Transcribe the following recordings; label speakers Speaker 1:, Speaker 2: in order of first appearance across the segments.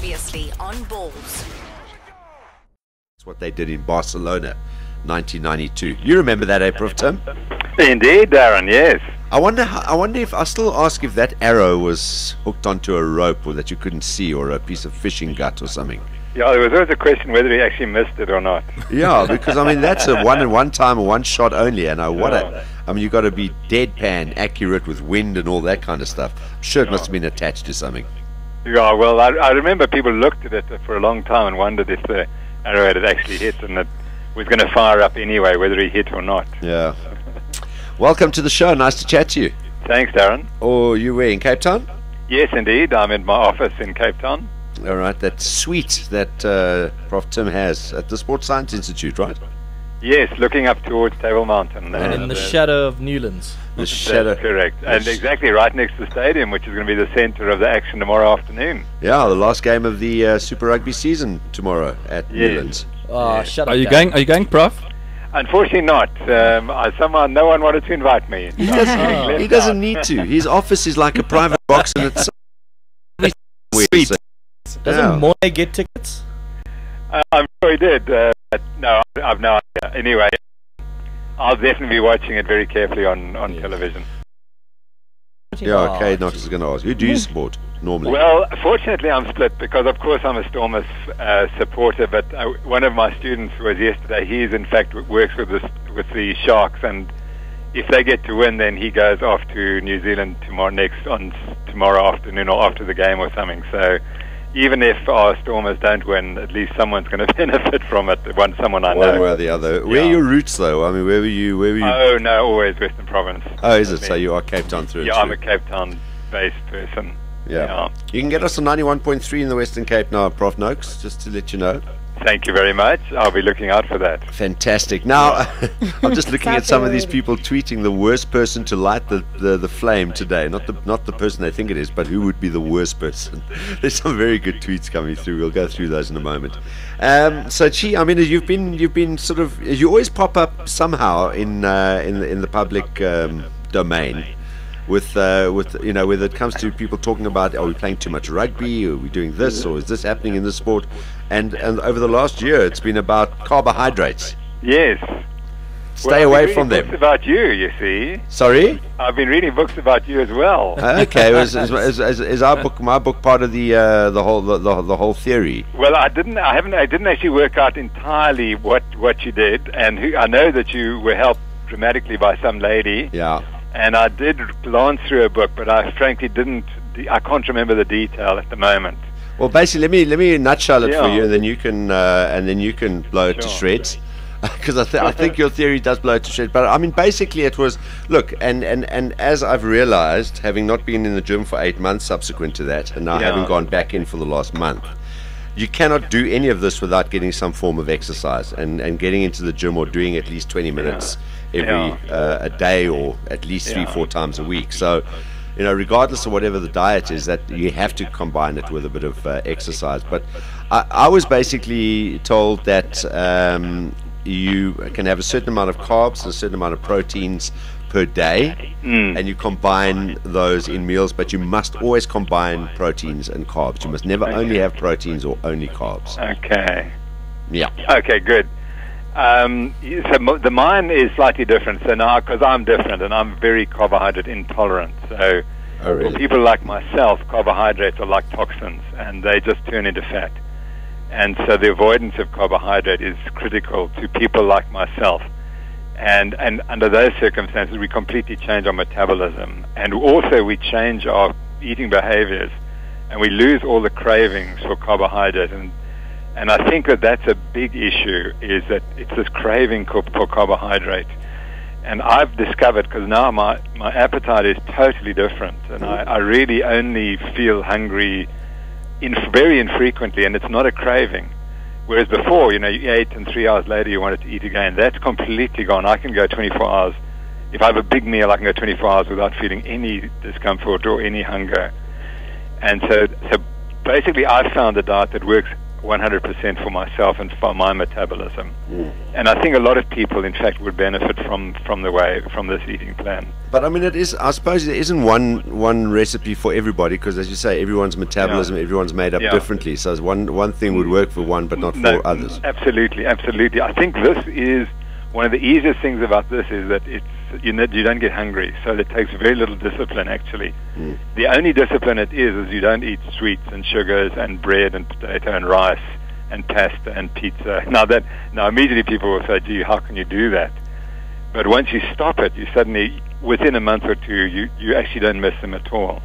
Speaker 1: Previously on Balls.
Speaker 2: That's what they did in Barcelona, 1992. You remember that, Prof Tim?
Speaker 3: Indeed, Darren. Yes.
Speaker 2: I wonder if I still ask if that arrow was hooked onto a rope or that you couldn't see, or a piece of fishing gut or something.
Speaker 3: Yeah, there was always a question whether he actually missed it or not.
Speaker 2: Yeah, because I mean that's a one time, a one shot only, and I mean you've got to be deadpan accurate with wind and all that kind of stuff. I'm sure it must have been attached to something.
Speaker 3: Yeah, well, I remember people looked at it for a long time and wondered if the arrow had actually hit and it was going to fire up anyway, whether he hit or not.
Speaker 2: Yeah. Welcome to the show. Nice to chat to you.
Speaker 3: Thanks, Darren.
Speaker 2: Oh, you were in Cape Town?
Speaker 3: Yes, indeed. I'm in my office in Cape Town.
Speaker 2: All right. That suite that Prof Tim has at the Sports Science Institute, right?
Speaker 3: Yes, looking up towards Table Mountain.
Speaker 4: And in the shadow of Newlands.
Speaker 2: The shadow.
Speaker 3: That's correct. And exactly right next to the stadium, which is going to be the centre of the action tomorrow afternoon.
Speaker 2: Yeah, the last game of the Super Rugby season tomorrow at Newlands.
Speaker 4: Oh, shut up.
Speaker 5: Are you going, Prof?
Speaker 3: Unfortunately not. No one wanted to invite me.
Speaker 2: He doesn't need to. His office is like a private box in itself.
Speaker 5: Sweet.
Speaker 4: Doesn't Moy get tickets?
Speaker 3: I'm sure he did. No, I've no idea. Anyway, I'll definitely be watching it very carefully on television.
Speaker 2: Yeah, okay, Knox is going to ask. Who do you support normally?
Speaker 3: Well, fortunately I'm split because, of course, I'm a Stormers supporter, but one of my students was yesterday. He in fact works with the Sharks, and if they get to win, then he goes off to New Zealand tomorrow afternoon or after the game or something. So even if our Stormers don't win, at least someone's going to benefit from it. Someone I know.
Speaker 2: One way or the other. Where are your roots, though? I mean, where were you?
Speaker 3: Oh, no, always Western Province.
Speaker 2: Oh, is it? So you are Cape Town through and through.
Speaker 3: I'm a Cape Town-based person.
Speaker 2: Yeah. You can get us on 91.3 in the Western Cape now, Prof Noakes, just to let you know.
Speaker 3: Thank you very much. I'll be looking out for that.
Speaker 2: Fantastic. Now, I'm just looking at some of these people tweeting the worst person to light the flame today. Not the person they think it is, but who would be the worst person. There's some very good tweets coming through. We'll go through those in a moment. So, Chi, I mean, you've been sort of, you always pop up somehow in the public domain. With you know, whether it comes to people talking about, are we playing too much rugby, or are we doing this, or is this happening in this sport, and over the last year it's been about carbohydrates.
Speaker 3: Yes.
Speaker 2: Stay away from them.
Speaker 3: Books about you see.
Speaker 2: Sorry?
Speaker 3: I've been reading books about you as well.
Speaker 2: Okay, is my book part of the whole theory?
Speaker 3: Well, I didn't actually work out entirely what you did, and I know that you were helped dramatically by some lady.
Speaker 2: Yeah.
Speaker 3: And I did glance through a book, but I frankly I can't remember the detail at the moment.
Speaker 2: Well, basically, let me nutshell it for you, and then you can blow it to shreds. Because I think your theory does blow it to shreds. But I mean, basically, it was, look, and as I've realized, having not been in the gym for 8 months subsequent to that, and now having gone back in for the last month, you cannot do any of this without getting some form of exercise and getting into the gym, or doing at least 20 minutes every a day, or at least 3-4 times a week. So, you know, regardless of whatever the diet is, that you have to combine it with a bit of exercise. But I was basically told that you can have a certain amount of carbs and a certain amount of proteins per day, and you combine those in meals, but you must always combine proteins and carbs. You must never only have proteins or only carbs.
Speaker 3: Okay.
Speaker 2: Yeah.
Speaker 3: Okay, good. So mine is slightly different. So now, because I'm different and I'm very carbohydrate intolerant, so for people like myself, carbohydrates are like toxins, and they just turn into fat. And so the avoidance of carbohydrate is critical to people like myself. And under those circumstances, we completely change our metabolism, and also we change our eating behaviors, and we lose all the cravings for carbohydrate. And I think that's a big issue, is that it's this craving for carbohydrate. And I've discovered, because now my appetite is totally different, and I really only feel hungry very infrequently, and it's not a craving. Whereas before, you know, you ate and 3 hours later you wanted to eat again. That's completely gone. I can go 24 hours. If I have a big meal, I can go 24 hours without feeling any discomfort or any hunger. And so basically I've found a diet that works 100% for myself and for my metabolism. And I think a lot of people, in fact, would benefit from this eating plan.
Speaker 2: But I mean, I suppose there isn't one recipe for everybody, because as you say, everyone's metabolism, everyone's made up differently. So one thing would work for one, but not for others.
Speaker 3: Absolutely. I think this is one of the easiest things about this is that you don't get hungry, so it takes very little discipline actually. The only discipline it is you don't eat sweets and sugars and bread and potato and rice and pasta and pizza. Now immediately people will say, gee, how can you do that? But once you stop it, you suddenly, within a month or two, you actually don't miss them at all.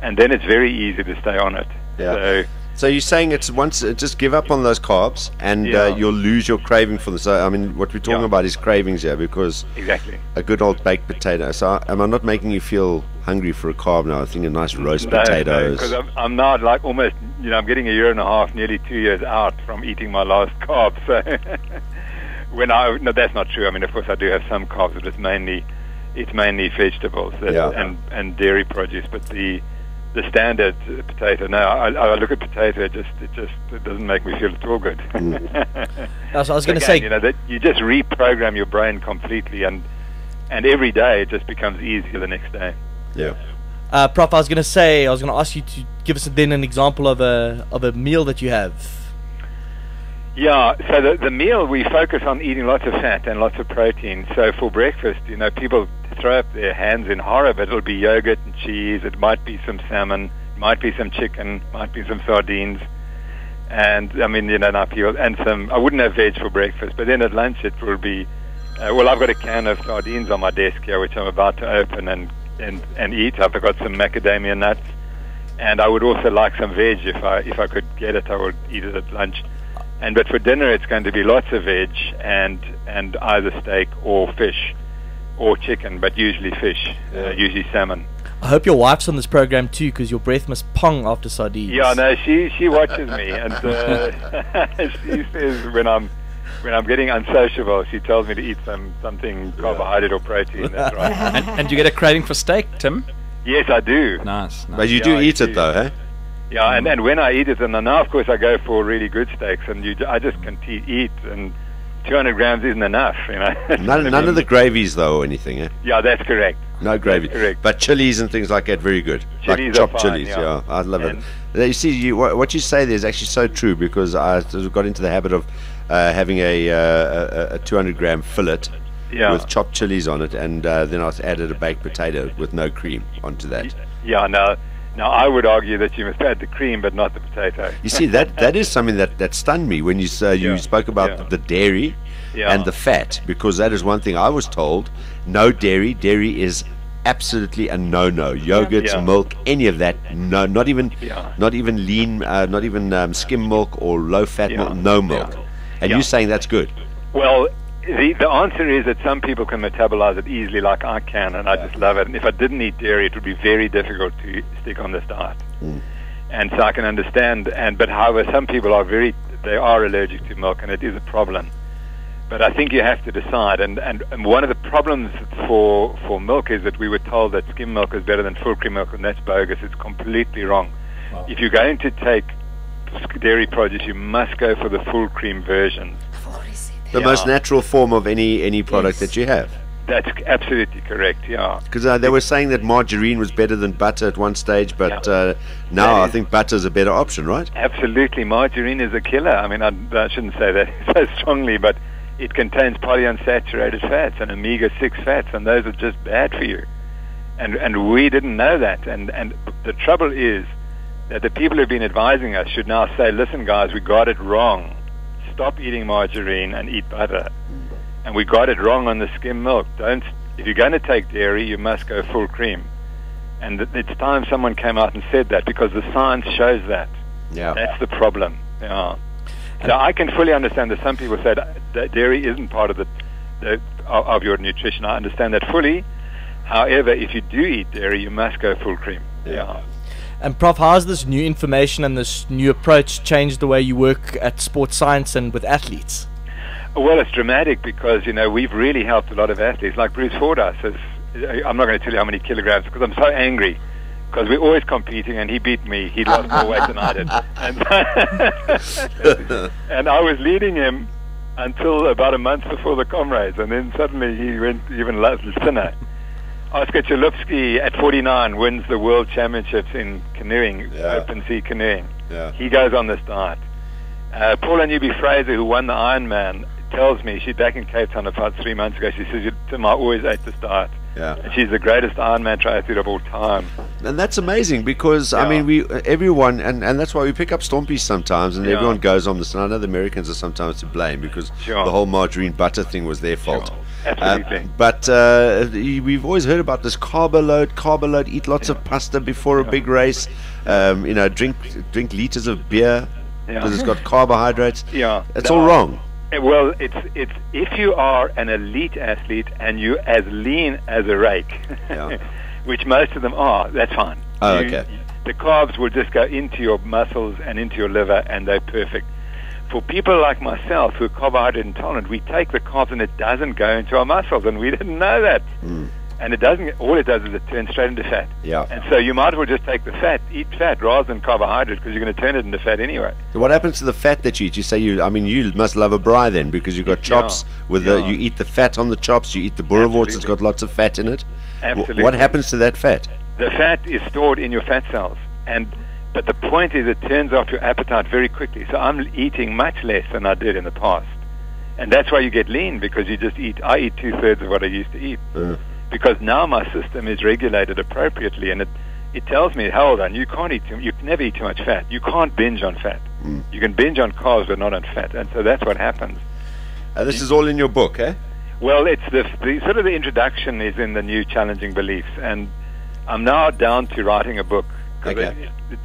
Speaker 3: And then it's very easy to stay on it.
Speaker 2: So you're saying just give up on those carbs, and you'll lose your craving for them. So I mean, what we're talking about is cravings here, because a good old baked potato. So am I not making you feel hungry for a carb now? I think a nice roast potatoes.
Speaker 3: Because I'm now like almost, I'm getting a year and a half, nearly 2 years out from eating my last carb. So no, that's not true. I mean, of course, I do have some carbs, but it's mainly vegetables and dairy produce. But the standard potato. No, I look at potato. It doesn't make me feel at all good.
Speaker 4: That's what I was going to say.
Speaker 3: That you just reprogram your brain completely, and every day it just becomes easier the next day.
Speaker 2: Yeah.
Speaker 4: Prof, I was going to ask you to give us then an example of a meal that you have.
Speaker 3: Yeah, so the meal, we focus on eating lots of fat and lots of protein. So for breakfast, people throw up their hands in horror, but it'll be yogurt and cheese, it might be some salmon, it might be some chicken, it might be some sardines. And, I mean, now people, and I wouldn't have veg for breakfast, but then at lunch it will be, I've got a can of sardines on my desk here, which I'm about to open and eat. I've got some macadamia nuts, and I would also like some veg if I could get it. I would eat it at lunch. But for dinner, it's going to be lots of veg and either steak or fish or chicken, but usually fish, usually salmon.
Speaker 4: I hope your wife's on this program too, because your breath must pong after sardines.
Speaker 3: Yeah, no, she watches me, and she says when I'm getting unsociable, she tells me to eat something carbohydrate or protein. That's right.
Speaker 5: And you get a craving for steak, Tim?
Speaker 3: Yes, I do.
Speaker 5: Nice.
Speaker 2: But you do eat it though, eh?
Speaker 3: Yeah, and when I eat it, and now of course I go for really good steaks, and I just can eat, and 200 grams isn't enough,
Speaker 2: None of the gravies though, or anything, eh?
Speaker 3: Yeah, that's correct.
Speaker 2: No gravy.
Speaker 3: Correct.
Speaker 2: But chilies and things like that, very good.
Speaker 3: Chilies
Speaker 2: like chopped
Speaker 3: are fine,
Speaker 2: chilies, I love it. You see, what you say there is actually so true, because I got into the habit of having a 200-gram fillet with chopped chilies on it, and then I added a baked potato with no cream onto that.
Speaker 3: Yeah, Now, I would argue that you must add the cream, but not the potato.
Speaker 2: You see, that is something that stunned me when you spoke about the dairy and the fat, because that is one thing I was told. No dairy. Dairy is absolutely a no-no. Yogurts, milk, any of that, no, not even lean, not even skim milk or low-fat milk, no milk. And you're saying that's good?
Speaker 3: Well, the answer is that some people can metabolize it easily, like I can, and I just love it. And if I didn't eat dairy, it would be very difficult to stick on this diet. And so I can understand. But however, some people they are allergic to milk, and it is a problem. But I think you have to decide. And one of the problems for milk is that we were told that skim milk is better than full cream milk, and that's bogus. It's completely wrong. Wow. If you're going to take dairy produce, you must go for the full cream version.
Speaker 2: The most natural form of any product that you have.
Speaker 3: That's absolutely correct, yeah.
Speaker 2: Because they were saying that margarine was better than butter at one stage, but now I think butter is a better option, right?
Speaker 3: Absolutely. Margarine is a killer. I mean, I shouldn't say that so strongly, but it contains polyunsaturated fats and omega-6 fats, and those are just bad for you. And we didn't know that. And the trouble is that the people who've been advising us should now say, listen, guys, we got it wrong. Stop eating margarine and eat butter. And we got it wrong on the skim milk. If you're going to take dairy, you must go full cream. And it's time someone came out and said that, because the science shows that.
Speaker 2: Yeah.
Speaker 3: That's the problem. Yeah. So I can fully understand that some people said that dairy isn't part of of your nutrition. I understand that fully. However, if you do eat dairy, you must go full cream. Yeah.
Speaker 4: And Prof, how has this new information and this new approach changed the way you work at sports science and with athletes?
Speaker 3: Well, it's dramatic, because we've really helped a lot of athletes, like Bruce Ford. I'm not going to tell you how many kilograms, because I'm so angry, because we're always competing, and he beat me. He lost more weight than I did. And I was leading him until about a month before the comrades, and then suddenly he went even thinner. Oscar Chalupsky at 49 wins the world championships in canoeing, open sea canoeing.
Speaker 2: Yeah.
Speaker 3: He goes on this diet. Paula Newby-Fraser, who won the Ironman, tells me, she's back in Cape Town about 3 months ago, she says, Tim, I always ate this diet.
Speaker 2: Yeah.
Speaker 3: And she's the greatest Ironman triathlete of all time.
Speaker 2: And that's amazing because, I mean, everyone, and that's why we pick up Stompies sometimes, and everyone goes on this. And I know the Americans are sometimes to blame because the whole margarine butter thing was their fault.
Speaker 3: Absolutely.
Speaker 2: But we've always heard about this carbo load, eat lots of pasta before a big race, drink liters of beer because it's got carbohydrates. It's all wrong.
Speaker 3: Well, it's if you are an elite athlete and you're as lean as a rake, which most of them are, that's fine.
Speaker 2: Oh, okay.
Speaker 3: The carbs will just go into your muscles and into your liver, and they're perfect. For people like myself who are carbohydrate intolerant, we take the carbs and it doesn't go into our muscles, and we didn't know that. And it doesn't. All it does is it turns straight into fat. And so you might as well just take the fat, eat fat rather than carbohydrate, because you're going to turn it into fat anyway.
Speaker 2: So what happens to the fat that you eat? You say you must love a braai then, because you've got chops with you eat the fat on the chops. You eat the boerewors. It's got lots of fat in it.
Speaker 3: Absolutely.
Speaker 2: What happens to that fat?
Speaker 3: The fat is stored in your fat cells, but the point is it turns off your appetite very quickly. So I'm eating much less than I did in the past, and that's why you get lean, because you just eat. I eat 2/3 of what I used to eat. Because now my system is regulated appropriately, and it tells me, hold on, you can't eat you never eat too much fat. You can't binge on fat. You can binge on carbs, but not on fat, and so that's what happens.
Speaker 2: This is all in your book, eh?
Speaker 3: Well, it's the sort of the introduction is in the new Challenging Beliefs, and I'm now down to writing a book. The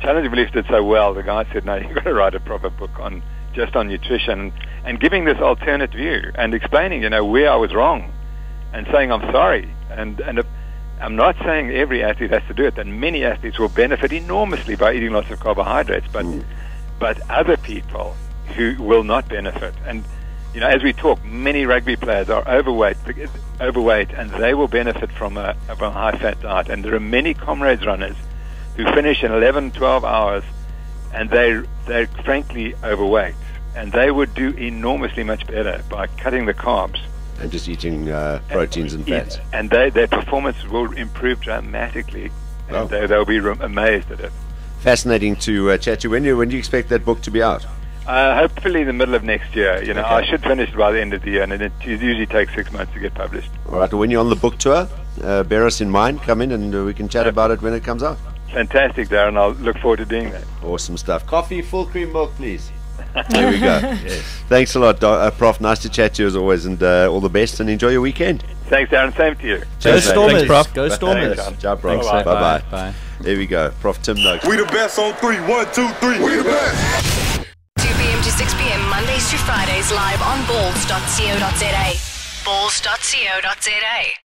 Speaker 3: Challenging Beliefs did so well. The guy said, no, you've got to write a proper book on nutrition and giving this alternate view and explaining, where I was wrong and saying I'm sorry. And I'm not saying every athlete has to do it, and many athletes will benefit enormously by eating lots of carbohydrates, but other people who will not benefit. And as we talk, many rugby players are overweight, and they will benefit from a high-fat diet. And there are many comrades runners who finish in 11, 12 hours, and they're frankly overweight, and they would do enormously much better by cutting the carbs
Speaker 2: and just eating proteins and fats.
Speaker 3: And their performance will improve dramatically. And they'll be amazed at it.
Speaker 2: Fascinating to chat to you. When do you expect that book to be out?
Speaker 3: Hopefully the middle of next year. I should finish it by the end of the year, and it usually takes 6 months to get published.
Speaker 2: All right. When you're on the book tour, bear us in mind. Come in and we can chat about it when it comes out.
Speaker 3: Fantastic, Darren. I'll look forward to doing that.
Speaker 2: Awesome stuff. Coffee, full cream milk, please. There we go. Thanks a lot, Prof. Nice to chat to you as always, and all the best, and enjoy your weekend.
Speaker 3: Thanks, Darren. Same to you.
Speaker 4: Go Stormers. Thanks, Prof. Go
Speaker 2: Stormers.
Speaker 4: Stormers.
Speaker 2: Ciao, Prof. Bye-bye. Bye. There we go. Prof. Tim Noakes.
Speaker 1: We the best on 3. 1, 2, 3. We the best.
Speaker 6: 2 p.m. to 6 p.m. Mondays to Fridays live on balls.co.za. Balls.co.za.